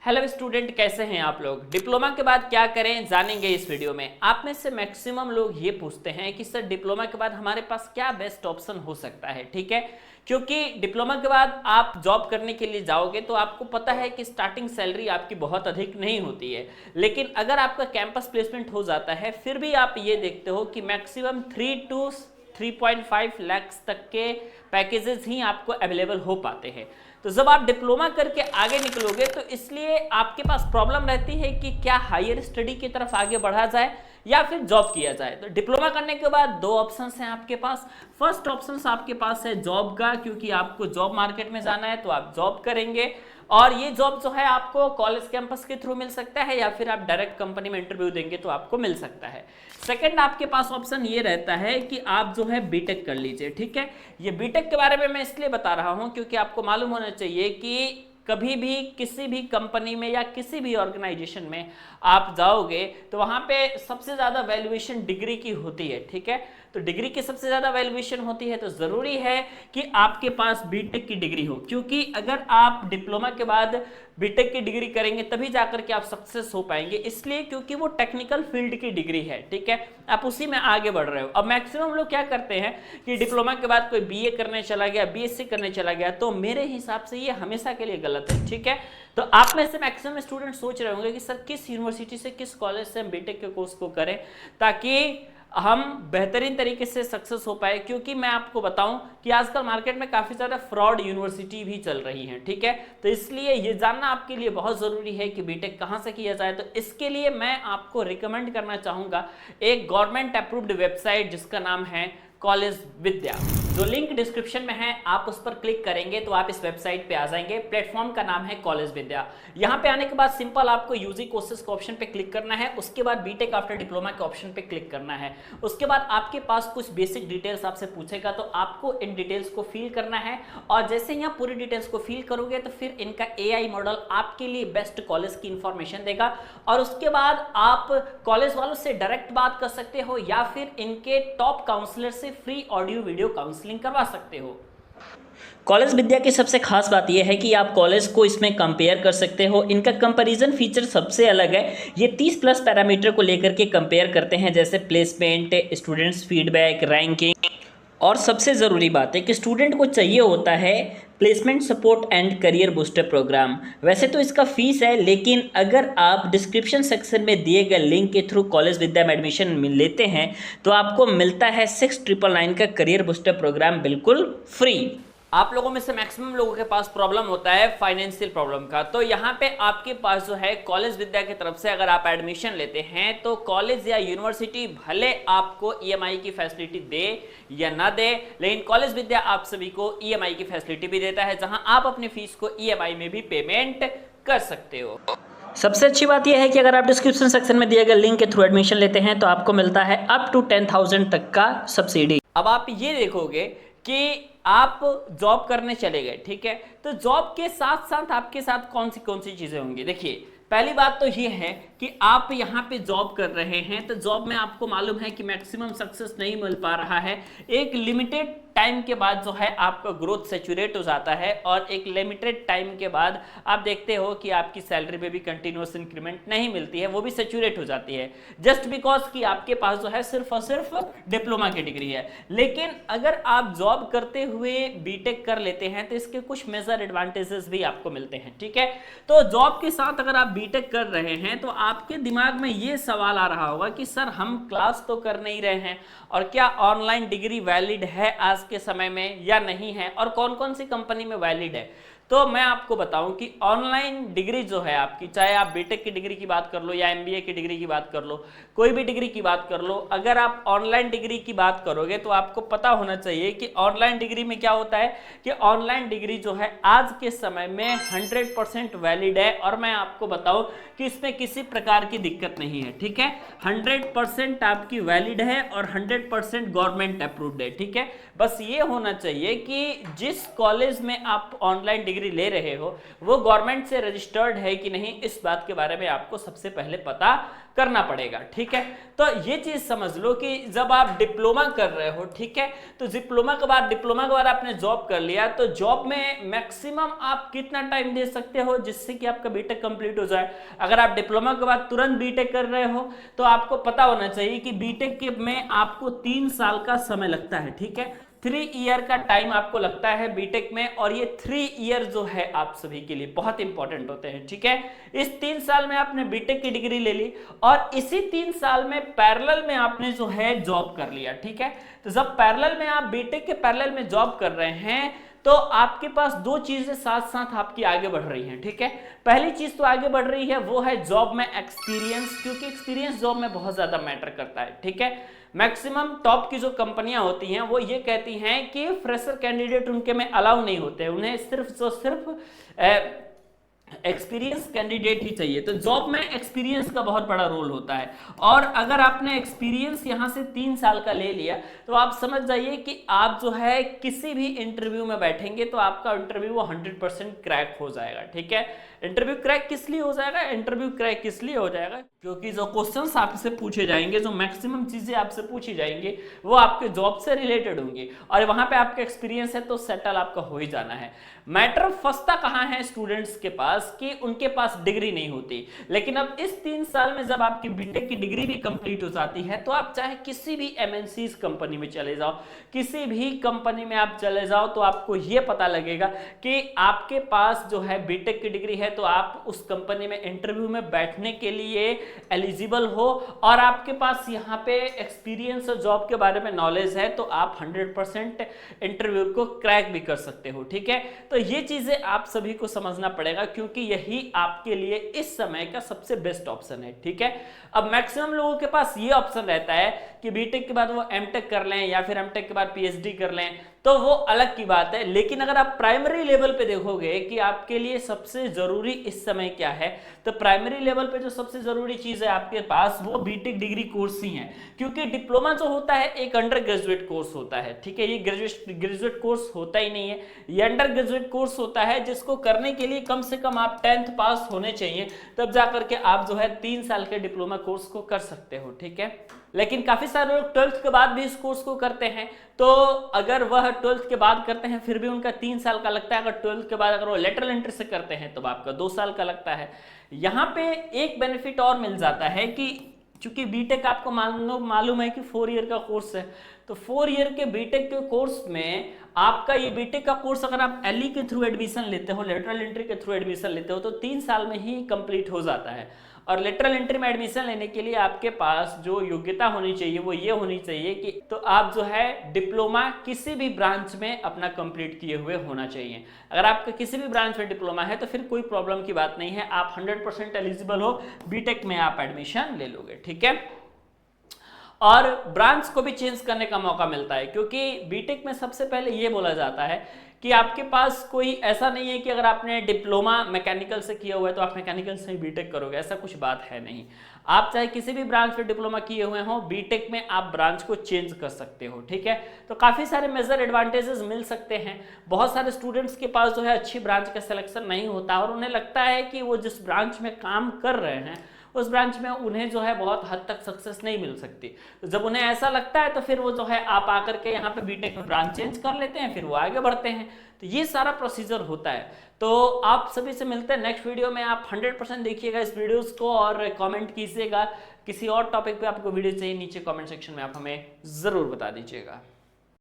Hello student, कैसे हैं आप लोग। डिप्लोमा के बाद क्या करें जानेंगे इस वीडियो में। आप में से मैक्सिमम लोग ये पूछते हैं कि सर डिप्लोमा के बाद हमारे पास क्या बेस्ट ऑप्शन हो सकता है। ठीक है, क्योंकि डिप्लोमा के बाद आप जॉब करने के लिए जाओगे तो आपको पता है कि स्टार्टिंग सैलरी आपकी बहुत अधिक नहीं होती है, लेकिन अगर आपका कैंपस प्लेसमेंट हो जाता है फिर भी आप ये देखते हो कि मैक्सिमम 3 to 3.5 लाख तक के पैकेजेस ही आपको अवेलेबल हो पाते हैं। तो जब आप डिप्लोमा करके आगे निकलोगे तो इसलिए आपके पास प्रॉब्लम रहती है कि क्या हायर स्टडी की तरफ आगे बढ़ा जाए या फिर जॉब किया जाए। तो डिप्लोमा करने के बाद दो ऑप्शंस हैं आपके पास। फर्स्ट ऑप्शन आपके पास है जॉब का, क्योंकि आपको जॉब मार्केट में जाना है तो आप जॉब करेंगे और ये जॉब जो है आपको कॉलेज कैंपस के थ्रू मिल सकता है या फिर आप डायरेक्ट कंपनी में इंटरव्यू देंगे तो आपको मिल सकता है। सेकंड आपके पास ऑप्शन ये रहता है कि आप जो है बीटेक कर लीजिए। ठीक है, ये बीटेक के बारे में मैं इसलिए बता रहा हूं क्योंकि आपको मालूम होना चाहिए कि कभी भी किसी भी कंपनी में या किसी भी ऑर्गेनाइजेशन में आप जाओगे तो वहां पे सबसे ज्यादा वैल्यूएशन डिग्री की होती है। ठीक है, तो डिग्री की सबसे ज्यादा वैल्यूएशन होती है तो जरूरी है कि आपके पास बीटेक की डिग्री हो, क्योंकि अगर आप डिप्लोमा के बाद बीटेक की डिग्री करेंगे तभी जाकर के आप सक्सेस हो पाएंगे, इसलिए क्योंकि वो टेक्निकल फील्ड की डिग्री है। ठीक है, आप उसी में आगे बढ़ रहे हो। अब मैक्सिमम लोग क्या करते हैं कि डिप्लोमा के बाद कोई बीए करने चला गया, बीएससी करने चला गया, तो मेरे हिसाब से ये हमेशा के लिए गलत है। ठीक है, तो आप में से मैक्सिमम स्टूडेंट सोच रहे होंगे कि सर किस यूनिवर्सिटी से, किस कॉलेज से हम बीटेक के कोर्स को करें ताकि हम बेहतरीन तरीके से सक्सेस हो पाए। क्योंकि मैं आपको बताऊं कि आजकल मार्केट में काफी ज्यादा फ्रॉड यूनिवर्सिटी भी चल रही हैं। ठीक है, तो इसलिए ये जानना आपके लिए बहुत जरूरी है कि बीटेक कहां से किया जाए। तो इसके लिए मैं आपको रिकमेंड करना चाहूंगा एक गवर्नमेंट अप्रूव्ड वेबसाइट जिसका नाम है कॉलेज विद्या। जो लिंक डिस्क्रिप्शन में है आप उस पर क्लिक करेंगे तो आप इस वेबसाइट पे आ जाएंगे। प्लेटफॉर्म का नाम है कॉलेज विद्या। यहाँ पे आने के बाद सिंपल आपको यूजी कोर्सेज के ऑप्शन पे क्लिक करना है, उसके बाद बीटेक आफ्टर डिप्लोमा के ऑप्शन पे क्लिक करना है। उसके बाद आपके पास कुछ बेसिक डिटेल्स आपसे पूछेगा तो आपको इन डिटेल्स को फिल करना है और जैसे यहाँ पूरी डिटेल्स को फिल करोगे तो फिर इनका AI मॉडल आपके लिए बेस्ट कॉलेज की इंफॉर्मेशन देगा और उसके बाद आप कॉलेज वालों से डायरेक्ट बात कर सकते हो या फिर इनके टॉप काउंसलर से फ्री ऑडियो वीडियो काउंसलिंग करवा सकते हो। कॉलेज विद्या की सबसे खास बात यह है कि आप कॉलेज को इसमें कंपेयर कर सकते हो। इनका कंपैरिजन फीचर सबसे अलग है। ये 30+ पैरामीटर को लेकर के कंपेयर करते हैं, जैसे प्लेसमेंट, स्टूडेंट्स फीडबैक, रैंकिंग और सबसे ज़रूरी बात है कि स्टूडेंट को चाहिए होता है placement support and career booster program. वैसे तो इसका फीस है, लेकिन अगर आप डिस्क्रिप्शन सेक्शन में दिए गए लिंक के थ्रू कॉलेज विद्या में एडमिशन लेते हैं तो आपको मिलता है 6999 का करियर बूस्टर प्रोग्राम बिल्कुल फ्री। आप लोगों में से मैक्सिमम लोगों के पास प्रॉब्लम होता है फाइनेंशियल प्रॉब्लम का, तो यहाँ पे आपके पास जो है कॉलेज विद्या की तरफ से अगर आप एडमिशन लेते हैं तो कॉलेज या यूनिवर्सिटी भले आपको EMI की फैसिलिटी दे या ना दे, लेकिन कॉलेज विद्या आप सभी को EMI की फैसिलिटी भी देता है, जहां आप अपनी फीस को EMI में भी पेमेंट कर सकते हो। सबसे अच्छी बात यह है कि अगर आप डिस्क्रिप्शन सेक्शन में दिए गए लिंक के थ्रू एडमिशन लेते हैं तो आपको मिलता है अप टू 10,000 तक का सब्सिडी। अब आप ये देखोगे कि आप जॉब करने चले गए, ठीक है, तो जॉब के साथ साथ आपके साथ कौन सी चीजें होंगी। देखिए, पहली बात तो ये है कि आप यहाँ पे जॉब कर रहे हैं तो जॉब में आपको मालूम है कि मैक्सिमम सक्सेस नहीं मिल पा रहा है। एक लिमिटेड टाइम के बाद जो है आपका ग्रोथ सैचुरेट हो जाता है और एक लिमिटेड टाइम के बाद आप देखते हो कि आपकी सैलरी में भी कंटिन्यूअस इंक्रीमेंट नहीं मिलती है, वो भी सैचुरेट हो जाती है जस्ट बिकॉज कि आपके पास जो है सिर्फ और सिर्फ डिप्लोमा की डिग्री है। लेकिन अगर आप जॉब करते हुए बीटेक कर लेते हैं तो इसके कुछ मेजर एडवांटेजेस भी आपको मिलते हैं। ठीक है, तो जॉब के साथ अगर आप बीटेक कर रहे हैं तो आपके दिमाग में ये सवाल आ रहा होगा कि सर हम क्लास तो कर नहीं रहे हैं और क्या ऑनलाइन डिग्री वैलिड है आज के समय में या नहीं है और कौन कौन सी कंपनी में वैलिड है। तो मैं आपको बताऊं कि ऑनलाइन डिग्री जो है आपकी, चाहे आप बीटेक की डिग्री की बात कर लो या एमबीए की डिग्री की बात कर लो, कोई भी डिग्री की बात कर लो, अगर आप ऑनलाइन डिग्री की बात करोगे तो आपको पता होना चाहिए कि ऑनलाइन डिग्री में क्या होता है कि ऑनलाइन डिग्री जो है आज के समय में 100% वैलिड है और मैं आपको बताऊं कि इसमें किसी प्रकार की दिक्कत नहीं है। ठीक है, 100% आपकी वैलिड है और 100% गवर्नमेंट अप्रूव्ड है। ठीक है, बस ये होना चाहिए कि जिस कॉलेज में आप ऑनलाइन डिग्री डिग्री ले रहे हो वो गवर्नमेंट से रजिस्टर्ड है कि नहीं, इस बात के बारे में आपको सबसे पहले पता करना पड़ेगा। ठीक है, तो ये चीज समझ लो कि जब आप डिप्लोमा कर रहे हो, ठीक है, तो डिप्लोमा के बाद आपने जॉब कर लिया, तो जॉब में मैक्सिमम आप कितना टाइम दे सकते हो जिससे कि आपका बीटेक कंप्लीट हो जाए। अगर आप डिप्लोमा के बाद तुरंत बीटेक कर रहे हो तो आपको पता होना चाहिए कि बीटेक में आपको 3 साल का समय लगता है। ठीक है, 3 ईयर का टाइम आपको लगता है बीटेक में, और ये 3 ईयर जो है आप सभी के लिए बहुत इंपॉर्टेंट होते हैं। ठीक है, इस 3 साल में आपने बीटेक की डिग्री ले ली और इसी 3 साल में पैरेलल में आपने जो है जॉब कर लिया। ठीक है, तो जब पैरेलल में आप बीटेक के पैरेलल में जॉब कर रहे हैं तो आपके पास 2 चीजें साथ साथ आपकी आगे बढ़ रही हैं। ठीक है, पहली चीज तो आगे बढ़ रही है वो है जॉब में एक्सपीरियंस, क्योंकि एक्सपीरियंस जॉब में बहुत ज्यादा मैटर करता है। ठीक है, मैक्सिमम टॉप की जो कंपनियां होती हैं वो ये कहती हैं कि फ्रेशर कैंडिडेट उनके में अलाउ नहीं होते, उन्हें सिर्फ एक्सपीरियंस कैंडिडेट ही चाहिए। तो जॉब में एक्सपीरियंस का बहुत बड़ा रोल होता है, और अगर आपने एक्सपीरियंस यहां से 3 साल का ले लिया तो आप समझ जाइए कि आप जो है किसी भी इंटरव्यू में बैठेंगे तो आपका इंटरव्यू वो 100% क्रैक हो जाएगा। ठीक है, इंटरव्यू क्रैक किस लिए हो जाएगा? इंटरव्यू क्रैक किस लिए हो जाएगा? क्योंकि जो क्वेश्चंस आपसे पूछे जाएंगे, जो मैक्सिमम चीजें आपसे पूछी जाएंगी वो आपके जॉब से रिलेटेड होंगी, और वहां पे आपका एक्सपीरियंस है तो सेटल आपका हो ही जाना है। मैटर फंसता कहां है स्टूडेंट्स के पास कि उनके पास डिग्री नहीं होती, लेकिन अब इस 3 साल में जब आपकी बीटेक की डिग्री भी कंप्लीट हो जाती है तो आप चाहे किसी भी एमएनसीज कंपनी में चले जाओ, किसी भी कंपनी में आप चले जाओ, तो आपको यह पता लगेगा कि आपके पास जो है बीटेक की डिग्री है तो आप उस कंपनी में इंटरव्यू में बैठने के लिए एलिजिबल हो, और आपके पास यहाँ पे एक्सपीरियंस और जॉब के बारे में नॉलेज है तो आप 100% इंटरव्यू को क्रैक भी कर सकते हो। ठीक है, तो ये चीजें आप सभी को समझना पड़ेगा, क्योंकि यही आपके लिए इस समय का सबसे बेस्ट ऑप्शन है। ठीक है, अब मैक्सिमम लोगों के पास ये ऑप्शन रहता है कि बीटेक के बाद वो एमटेक कर लें या फिर एमटेक के बाद पीएचडी कर लें, तो वो अलग की बात है। लेकिन अगर आप प्राइमरी लेवल पे देखोगे कि आपके लिए सबसे जरूरी इस समय क्या है, तो प्राइमरी लेवल पे जो सबसे जरूरी चीज है आपके पास वो बीटेक डिग्री कोर्स ही है, क्योंकि डिप्लोमा जो होता है एक अंडर ग्रेजुएट कोर्स होता है। ठीक है, ये ग्रेजुएट कोर्स होता ही नहीं है, ये अंडर ग्रेजुएट कोर्स होता है जिसको करने के लिए कम से कम आप 10th पास होने चाहिए, तब जाकर के आप जो है 3 साल के डिप्लोमा कोर्स को कर सकते हो। ठीक है, लेकिन काफी सारे लोग 12th के बाद भी इस कोर्स को करते हैं, तो अगर वह 12th के बाद करते हैं फिर भी उनका 3 साल का लगता है। अगर 12th के बाद अगर वो लेटरल एंट्री से करते हैं तो आपका 2 साल का लगता है। यहाँ पे एक बेनिफिट और मिल जाता है कि चूंकि बीटेक आपको मालूम है कि 4 ईयर का कोर्स है, तो 4 ईयर के बीटेक के कोर्स में आपका ये बीटेक का कोर्स अगर आप एलई के थ्रू एडमिशन लेते हो, लेटरल एंट्री के थ्रू एडमिशन लेते हो, तो 3 साल में ही कंप्लीट हो जाता है। और लेटरल एंट्री में एडमिशन लेने के लिए आपके पास जो योग्यता होनी चाहिए वो ये होनी चाहिए कि तो आप जो है डिप्लोमा किसी भी ब्रांच में अपना कंप्लीट किए हुए होना चाहिए। अगर आपका किसी भी ब्रांच में डिप्लोमा है तो फिर कोई प्रॉब्लम की बात नहीं है, आप 100% एलिजिबल हो, बीटेक में आप एडमिशन ले लोगे। ठीक है, और ब्रांच को भी चेंज करने का मौका मिलता है, क्योंकि बीटेक में सबसे पहले ये बोला जाता है कि आपके पास कोई ऐसा नहीं है कि अगर आपने डिप्लोमा मैकेनिकल से किया हुआ है तो आप मैकेनिकल से ही बीटेक करोगे, ऐसा कुछ बात है नहीं। आप चाहे किसी भी ब्रांच में डिप्लोमा किए हुए हो, बीटेक में आप ब्रांच को चेंज कर सकते हो। ठीक है, तो काफ़ी सारे मेजर एडवांटेजेस मिल सकते हैं। बहुत सारे स्टूडेंट्स के पास जो है अच्छी ब्रांच का सिलेक्शन नहीं होता और उन्हें लगता है कि वो जिस ब्रांच में काम कर रहे हैं उस ब्रांच में उन्हें जो है बहुत हद तक सक्सेस नहीं मिल सकती। तो जब उन्हें ऐसा लगता है तो फिर वो जो है आप आकर के यहाँ पे बीटेक में ब्रांच चेंज कर लेते हैं, फिर वो आगे बढ़ते हैं। तो ये सारा प्रोसीजर होता है। तो आप सभी से मिलते हैं नेक्स्ट वीडियो में। आप 100% देखिएगा इस वीडियोस को और कमेंट कीजिएगा। किसी और टॉपिक पे आपको वीडियो चाहिए नीचे कमेंट सेक्शन में आप हमें ज़रूर बता दीजिएगा।